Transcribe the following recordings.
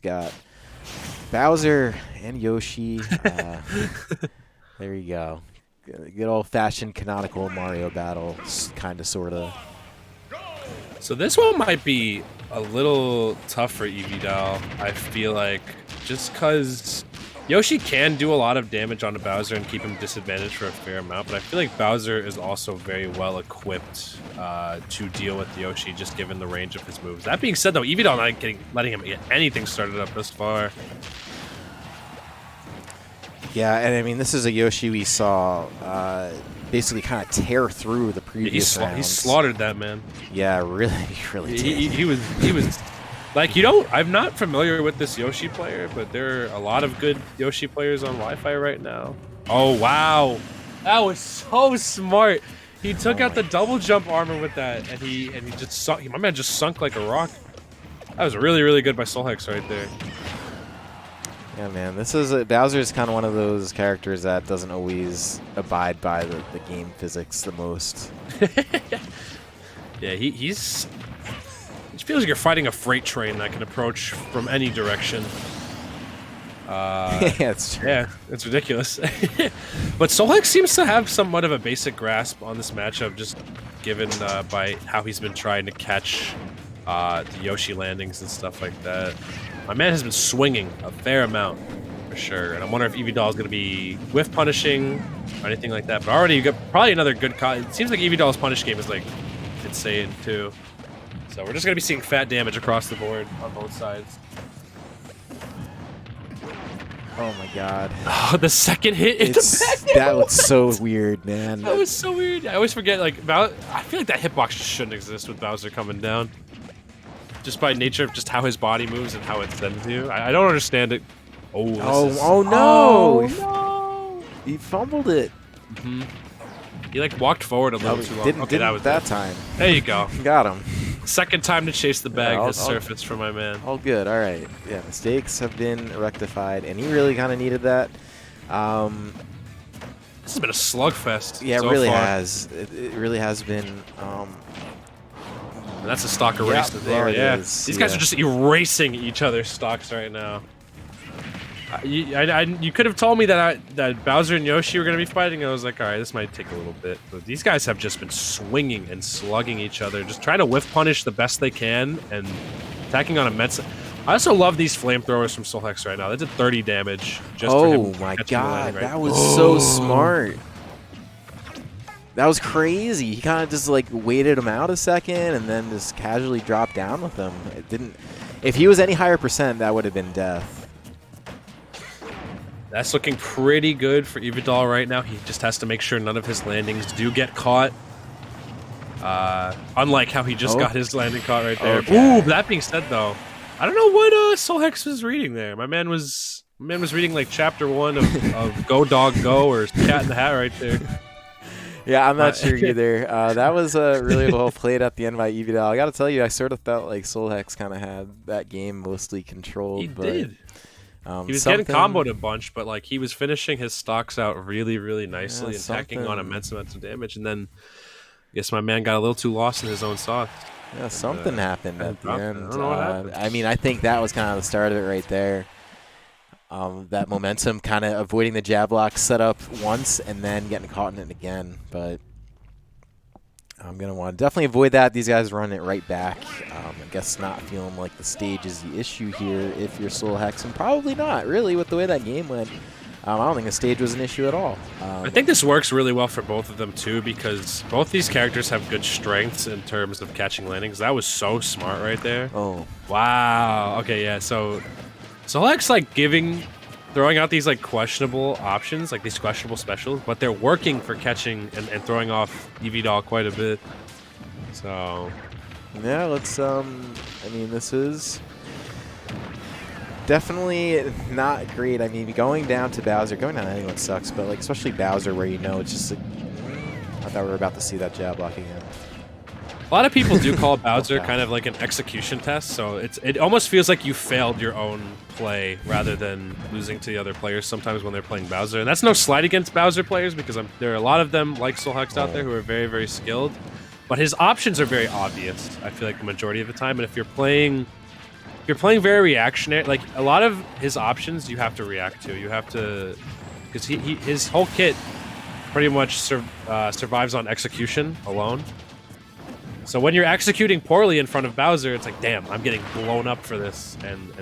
got Bowser and Yoshi. There you go. Good old-fashioned canonical Mario battle, kind of, sort of. So this one might be a little tough for Ividal, I feel like, just because Yoshi can do a lot of damage onto Bowser and keep him disadvantaged for a fair amount, but I feel like Bowser is also very well equipped to deal with Yoshi, just given the range of his moves. That being said, though, Ividal not letting him get anything started up this far. Yeah, and I mean, this is a Yoshi we saw basically kind of tear through the previous rounds. He slaughtered that man. Yeah, really did. He was like, I'm not familiar with this Yoshi player, but there are a lot of good Yoshi players on Wi-Fi right now. Oh wow, that was so smart. He took out the double jump armor with that, and he just sunk. My man just sunk like a rock. That was really good by SoulHex right there. Yeah, man, this is Bowser is kind of one of those characters that doesn't always abide by the game physics the most. Yeah, he feels like you're fighting a freight train that can approach from any direction. Yeah, it's true. Yeah, it's ridiculous. But SoulHex seems to have somewhat of a basic grasp on this matchup, just given by how he's been trying to catch the Yoshi landings and stuff like that. My man has been swinging a fair amount, for sure, and I wonder if Ividal is going to be whiff punishing or anything like that. But already you got probably another good it seems like Ividal's punish game is like insane too. So we're just going to be seeing fat damage across the board on both sides. Oh my god. Oh, the second hit in the back. That was so weird, man. That was so weird. I always forget, like, I feel like that hitbox just shouldn't exist with Bowser coming down. Just by nature of just how his body moves and how it sends you. I don't understand it. Oh no! Oh no! He fumbled it. Mm-hmm. He like walked forward a little too long. Didn't that was that time. There you go. Got him. Second time to chase the bag has surfaced for my man. All good. All right. Yeah, mistakes have been rectified, and he really kind of needed that. This has been a slugfest. Yeah, so it really far. has. It really has been. And that's a stock erase there. Yeah, these guys are just erasing each other's stocks right now. You could have told me that Bowser and Yoshi were going to be fighting. I was like, all right, this might take a little bit. But these guys have just been swinging and slugging each other, just trying to whiff punish the best they can and attacking on immense. I also love these flamethrowers from SoulHex right now. They did 30 damage. Just for him my catching the landing, god, right? that was so smart. That was crazy. He kind of just like waited him out a second and then just casually dropped down with him. It didn't. If he was any higher percent, that would have been death. That's looking pretty good for Ividal right now. He just has to make sure none of his landings do get caught. Unlike how he just got his landing caught right there. Okay. Ooh, that being said, though, I don't know what SoulHex was reading there. My man was reading like chapter 1 of Go Dog Go or Cat in the Hat right there. Yeah, I'm not sure either. That was really well played at the end by Ividal. I got to tell you, I sort of felt like SoulHex kind of had that game mostly controlled. He did. He was getting comboed a bunch, but like he was finishing his stocks out really nicely and tacking on immense amounts of damage. And then I guess my man got a little too lost in his own sauce. Yeah, something happened at the end. I don't know what happened. I mean, I think that was kind of the start of it right there. That momentum, kind of avoiding the jab lock setup once and then getting caught in it again. But I'm going to want to definitely avoid that. These guys run it right back. I guess not feeling like the stage is the issue here if you're SoulHex, and probably not, really, with the way that game went. I don't think the stage was an issue at all. I think this works really well for both of them, too, because both these characters have good strengths in terms of catching landings. That was so smart right there. Oh. Wow. Okay, yeah, so SoulHex, like, throwing out these, like, questionable options, like these questionable specials, but they're working for catching and throwing off Ividal quite a bit. So... yeah, let's, I mean, this is definitely not great. I mean, going down to Bowser, going down to anyone sucks, but, like, especially Bowser where, you know, it's just, like, I thought we were about to see that jab block again. A lot of people do call Bowser kind of like an execution test, so it almost feels like you failed your own play rather than losing to the other players sometimes when they're playing Bowser. And that's no slight against Bowser players, because there are a lot of them like SoulHex out there who are very skilled. But his options are very obvious, I feel like, the majority of the time. And if you're playing you're playing very reactionary. Like a lot of his options, you have to react to. You have to, because his whole kit pretty much survives on execution alone. So when you're executing poorly in front of Bowser, it's like, damn, I'm getting blown up for this, and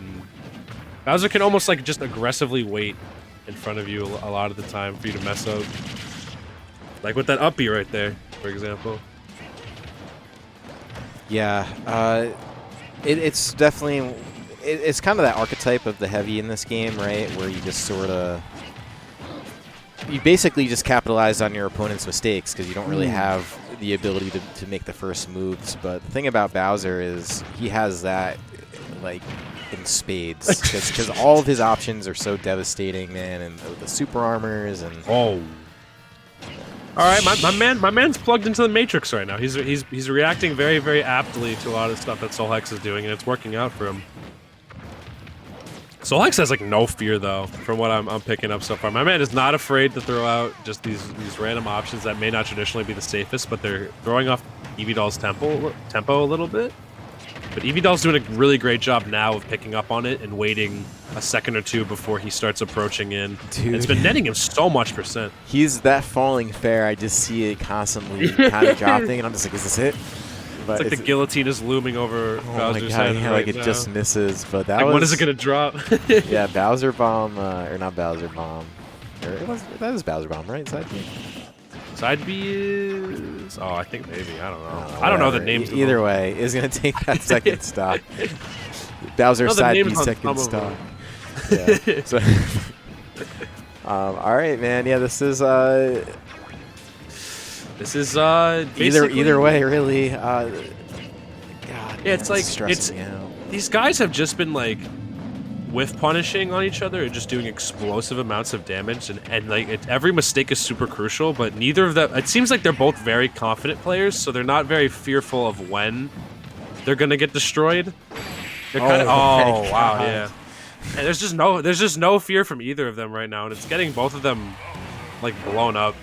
Bowser can almost like just aggressively wait in front of you a lot of the time for you to mess up. Like with that up B right there, for example. Yeah, it's definitely it's kind of that archetype of the heavy in this game, right? Where you just sort of you basically just capitalize on your opponent's mistakes because you don't really have the ability to make the first moves. But the thing about Bowser is he has that like in spades because all of his options are so devastating, man, and the super armors and All right, my man's plugged into the Matrix right now. He's reacting very, very aptly to a lot of the stuff that SoulHex is doing, and it's working out for him. SoulHex has like no fear though, from what I'm picking up so far. My man is not afraid to throw out just these random options that may not traditionally be the safest, but they're throwing off Ividal's tempo a little bit. But Ividal's doing a really great job now of picking up on it and waiting a second or two before he starts approaching in. Dude. It's been netting him so much %. He's that falling fair. I just see it constantly kind of dropping, and I'm just like, is this it? But It's like the guillotine is looming over Bowser's head yeah, right like it now. just misses. But that Like, was when is it gonna drop? yeah, Bowser Bomb, or not Bowser Bomb. That is Bowser Bomb, right? Side B? Side B is... Oh, I think maybe. I don't know. I don't know the names. Either way, is going to take that second stock. Bowser side B second stock. Yeah. So, all right, man. Yeah, this is... basically... Either way, really. God, yeah, man, it's like... stressing me out. These guys have just been, like... whiff punishing on each other and just doing explosive amounts of damage, and like every mistake is super crucial, but neither of them, it seems like they're both very confident players, so they're not very fearful of when they're gonna get destroyed. They're kind of wow, yeah. And there's just no fear from either of them right now, and it's getting both of them like blown up.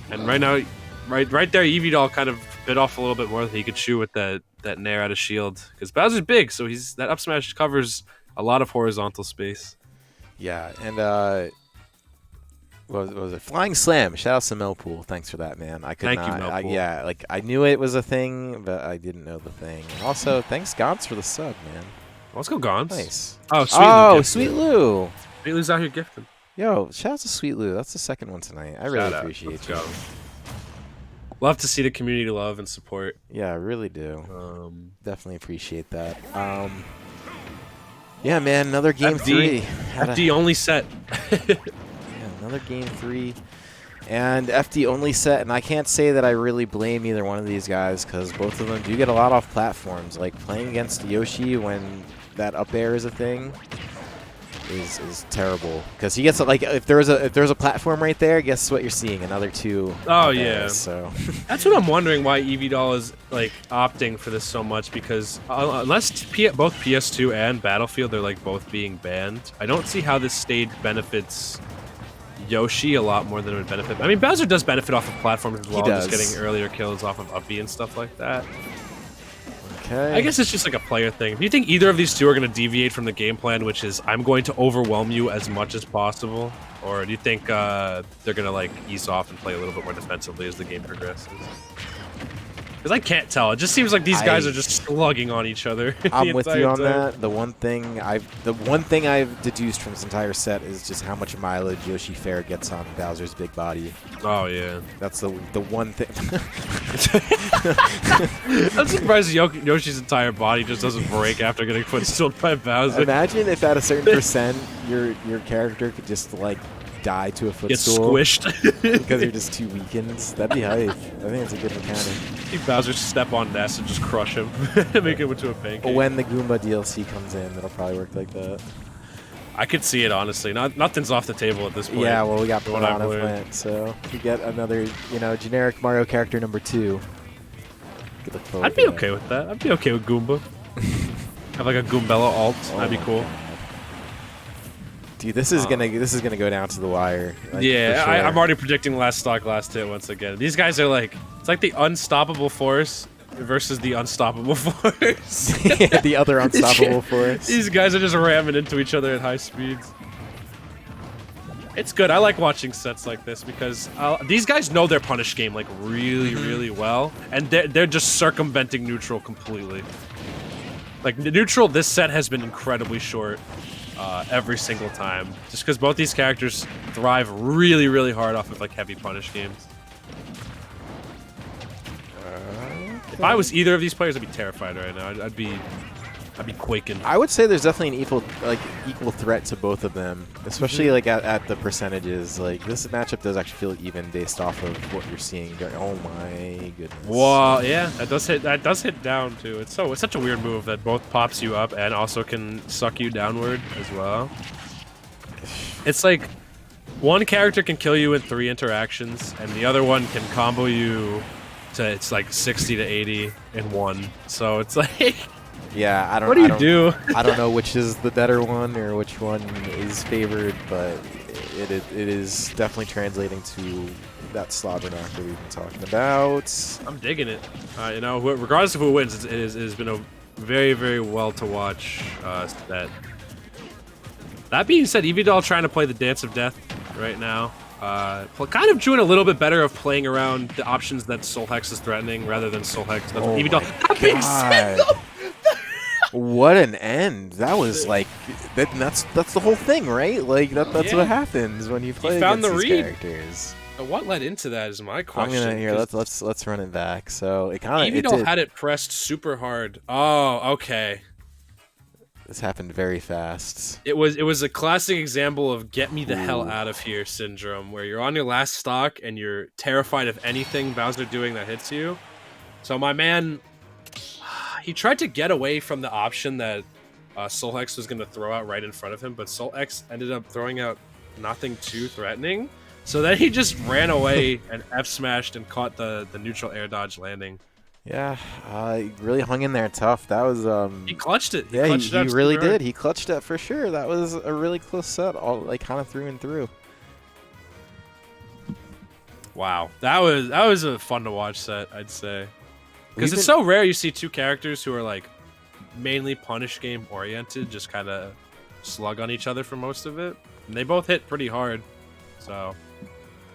And right now, right there, Ividal kind of bit off a little bit more than he could chew with that nair out of shield, because Bowser's big, so that up smash covers a lot of horizontal space. Yeah, and what was it? Flying Slam. Shout out to Millpool. Thanks for that, man. I could Thank not. you, Millpool. Yeah, like I knew it was a thing, but I didn't know the thing. And also, thanks Gons for the sub, man. Let's go, Gons. Nice. Oh, Sweet Lou. Sweet Lou. Sweet Lou's out here gifting. Yo, shout out to Sweet Lou. That's the second one tonight. I really appreciate Let's you. go. Love to see the community love and support. Yeah, I really do. Definitely appreciate that. Yeah, man, another game three. FD only set. Yeah, another game 3. And FD only set, and I can't say that I really blame either one of these guys because both of them do get a lot off platforms. Like playing against Yoshi when that up air is a thing is terrible because he gets like if there's a platform right there, guess what you're seeing? Another 2. Oh yeah. So that's what I'm wondering why Ividal is like opting for this so much, because unless both PS2 and Battlefield are like both being banned, I don't see how this stage benefits Yoshi a lot more than it would benefit. I mean, Bowser does benefit off of platforms as well, just getting earlier kills off of Uppy and stuff like that. Okay. I guess it's just like a player thing. Do you think either of these two are going to deviate from the game plan, which is I'm going to overwhelm you as much as possible? Or do you think they're going to like ease off and play a little bit more defensively as the game progresses? Because I can't tell. It just seems like these guys are just slugging on each other. I'm with you on that. The one thing I've deduced from this entire set is just how much mileage Yoshi Fair gets on Bowser's big body. Oh yeah, that's the one thing. I'm surprised Yoshi's entire body just doesn't break after getting footstooled by Bowser. Imagine if at a certain percent your character could just like die to a footstool. Get squished because you're just too weakened. That'd be hype. I think it's a good mechanic. See Bowser step on Ness and just crush him, make him into a pancake. When the Goomba DLC comes in, it'll probably work like that. I could see it, honestly. Nothing's off the table at this point. Yeah, well, we got Piranha Plant, so we get another, generic Mario character number 2. I'd be okay with that. I'd be okay with Goomba. Have like a Goombella alt. That'd be cool. Dude, this is gonna go down to the wire. Like, yeah, for sure. I'm already predicting last stock, last hit once again. These guys are like, it's like the unstoppable force versus the unstoppable force. The other unstoppable force. These guys are just ramming into each other at high speeds. It's good. I like watching sets like this because these guys know their punish game like really well, and they're just circumventing neutral completely. Like neutral, this set has been incredibly short every single time, just because both these characters thrive really hard off of like heavy punish games. If I was either of these players, I'd be terrified right now. I'd be quaking. I would say there's definitely an equal threat to both of them, especially like at the percentages. Like this matchup does actually feel even based off of what you're seeing. Oh my goodness! Wow, yeah, that does hit down too. It's such a weird move that both pops you up and also can suck you downward as well. It's like one character can kill you in 3 interactions, and the other one can combo you to it's like 60 to 80 in 1. So it's like. Yeah, I don't. What do you do? I don't know which is the better one or which one is favored, but it is definitely translating to that slobber knocker we've been talking about. I'm digging it. You know, regardless of who wins, it has been a very well to watch set. That being said, Ividal trying to play the dance of death right now. Kind of doing a little bit better of playing around the options that SoulHex is threatening rather than SoulHex does. Oh Ividal. That being said, though. What an end! That was like that's the whole thing, right? Like that's what happens when you play against these characters. What led into that is my question. I'm gonna let's run it back. So it kind of Ividal had it pressed super hard. Oh, okay. This happened very fast. It was a classic example of get me the hell out of here syndrome, where you're on your last stock and you're terrified of anything Bowser doing that hits you. So my man. He tried to get away from the option that SoulHex was going to throw out right in front of him, but SoulHex ended up throwing out nothing too threatening. So then he just ran away and F-smashed and caught the neutral air dodge landing. Yeah, he really hung in there tough. That was he clutched it. Yeah, he really did. He clutched it for sure. That was a really close set, all like kind of through and through. Wow, that was a fun to watch set, I'd say. Because it's so rare you see 2 characters who are like mainly punish game oriented, just kind of slug on each other for most of it. And they both hit pretty hard. So